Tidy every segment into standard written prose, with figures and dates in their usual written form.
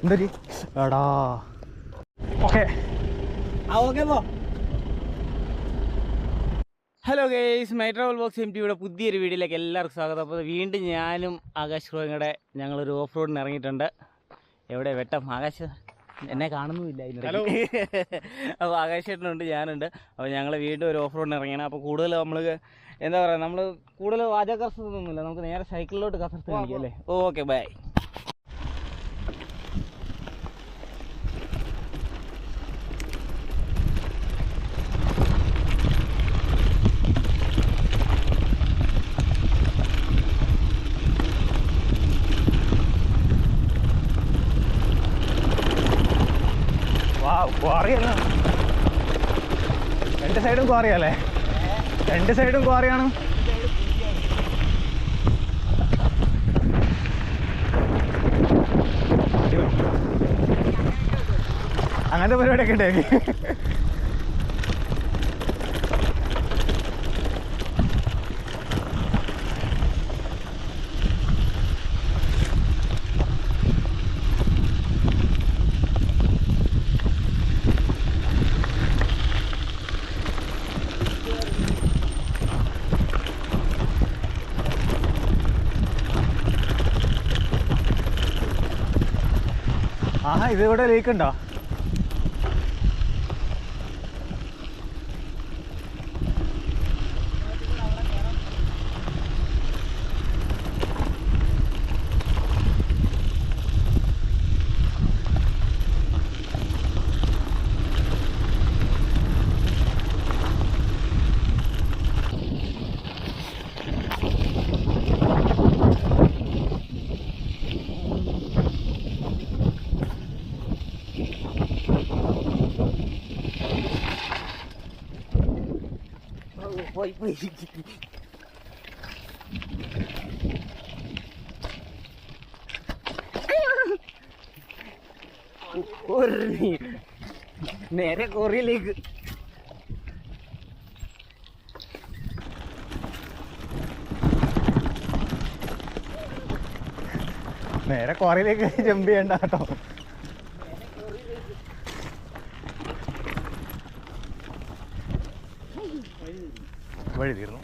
എന്തരി എടാ okay hello guys, my travel box MTയുടെ പുതിയൊരു വീഡിയോയിലേക്ക് എല്ലാവർക്കും സ്വാഗതം. അപ്പോൾ വീണ്ടും ഞാനും ആകാശ് റോയിങ്ങടെ ഞങ്ങളൊരു ഓഫ് റോഡിന് ഇറങ്ങിയിട്ടുണ്ട്. എവിടെ വെട്ടം ആകാശ് എന്നെ കാണുന്നുമില്ല ഇതിന്. അപ്പോൾ ആകാശ് ചേട്ടനുണ്ട്, ഞാനുണ്ട്. അപ്പോൾ ഞങ്ങൾ വീണ്ടും ഒരു ഓഫ് റോഡിന് ഇറങ്ങിയാണ്. അപ്പോൾ കൂടുതൽ നമ്മൾ എന്താ പറയുക, നമ്മൾ കൂടുതൽ വാചക കസരത്തൊന്നുമില്ല, നമുക്ക് നേരെ സൈക്കിളിലോട്ട് കസരത്ത് കാണിക്കാം അല്ലേ. Okay bye. ക്വാറിയല്ല, രണ്ട് സൈഡും ക്വാറിയല്ലേ? രണ്ട് സൈഡും ക്വാറിയാണ്. അങ്ങനത്തെ പരിപാടിയൊക്കെ ഉണ്ടായി. ആഹാ, ഇതിവിടെ ലീക്ക് ഉണ്ടോ? നേരെ കൊറിയയിലേക്ക്. നേരെ ക്വാറിയിലേക്ക് ജമ്പ് ചെയ്യണ്ട കേട്ടോ. വഴി തീർന്നു.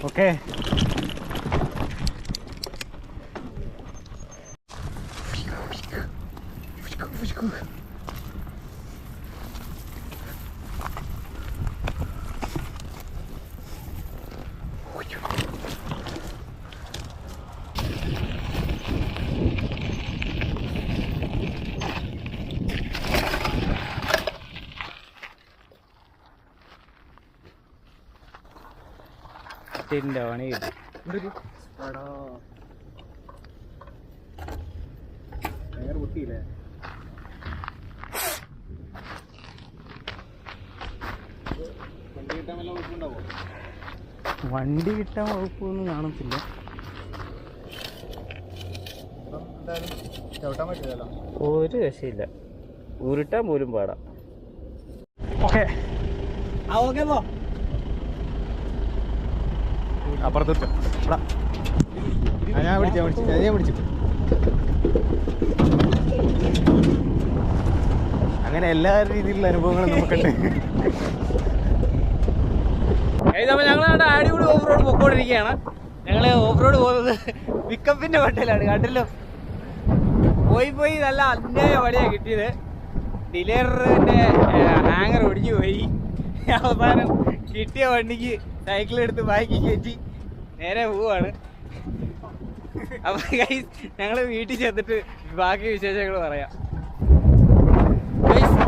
ഓക്കെ. പണി കിട്ടി. വണ്ടി കിട്ടാൻ വകുപ്പൊന്നും കാണത്തില്ല. ഒരു രക്ഷയില്ല, ഉരുട്ടാൻ പോലും പാടാം. ഓക്കെ അപ്പുറത്തോട്ട് ഞാൻ പിടിച്ചു. അങ്ങനെ എല്ലാ രീതിയിലുള്ള അനുഭവങ്ങളും നമുക്കുണ്ട്. ഞങ്ങളവിടെ അടിപൊളി ഓഫ് റോഡ് പൊക്കോണ്ടിരിക്കുകയാണ്. ഞങ്ങൾ ഓഫ് റോഡ് പോകുന്നത് പിക്കപ്പിന്റെ വണ്ടിയിലാണ്. കണ്ടല്ലോ, പോയി നല്ല അന്യായ വടിയാണ് കിട്ടിയത്. ഡിലേറിന്റെ ഹാങ്ങർ ഒടിഞ്ഞു പോയി. അവസാനം കിട്ടിയ വണ്ടിക്ക് സൈക്കിളെടുത്ത് ബാക്കി കയറ്റി നേരെ പോവാണ്. അപ്പൊ ഗൈസ്, ഞങ്ങൾ വീട്ടിൽ ചെന്നിട്ട് ബാക്കി വിശേഷങ്ങൾ പറയാം.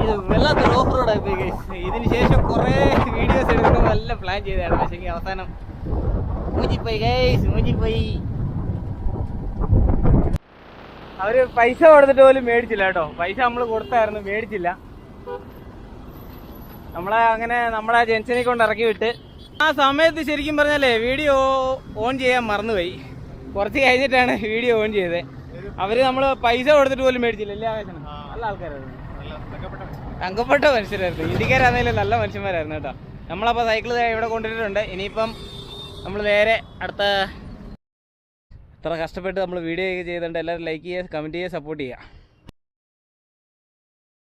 ഇത് വല്ലാത്തൊരു ഓഫ് റോഡായി പോയി ഗൈസ്. ഇതിന് ശേഷം കുറേ വീഡിയോസ് എടുക്കണം നല്ല പ്ലാൻ ചെയ്തതാണ്. പക്ഷേ അവസാനം മൂഞ്ചിപ്പോയി ഗൈസ്, മൂഞ്ചിപ്പോയി. അവര് പൈസ കൊടുത്തിട്ട് പോലും മേടിച്ചില്ല കേട്ടോ. പൈസ നമ്മൾ കൊടുത്തായിരുന്നു, മേടിച്ചില്ല. നമ്മളെ ജെൻസനെ കൊണ്ട് ഇറക്കി വിട്ട് ആ സമയത്ത് ശരിക്കും പറഞ്ഞാലേ വീഡിയോ ഓൺ ചെയ്യാൻ മറന്നുപോയി. കുറച്ച് കഴിഞ്ഞിട്ടാണ് വീഡിയോ ഓൺ ചെയ്തത്. അവര് നമ്മൾ പൈസ കൊടുത്തിട്ട് പോലും മേടിച്ചില്ല. എല്ലാ ആവശ്യം നല്ല ആൾക്കാരായിരുന്നു, തങ്കപ്പെട്ട മനുഷ്യരായിരുന്നു. ഇന്ത്യക്കാരാണെങ്കിലും നല്ല മനുഷ്യന്മാരായിരുന്നു കേട്ടോ. നമ്മളപ്പോൾ സൈക്കിൾ ഇവിടെ കൊണ്ടുവന്നിട്ടുണ്ട്. ഇനിയിപ്പം നമ്മൾ നേരെ അടുത്ത ഇത്ര കഷ്ടപ്പെട്ട് നമ്മൾ വീഡിയോ ചെയ്തിട്ടുണ്ട്. എല്ലാവരും ലൈക്ക് ചെയ്യുക, കമൻറ്റ് ചെയ്യുക, സപ്പോർട്ട് ചെയ്യുക.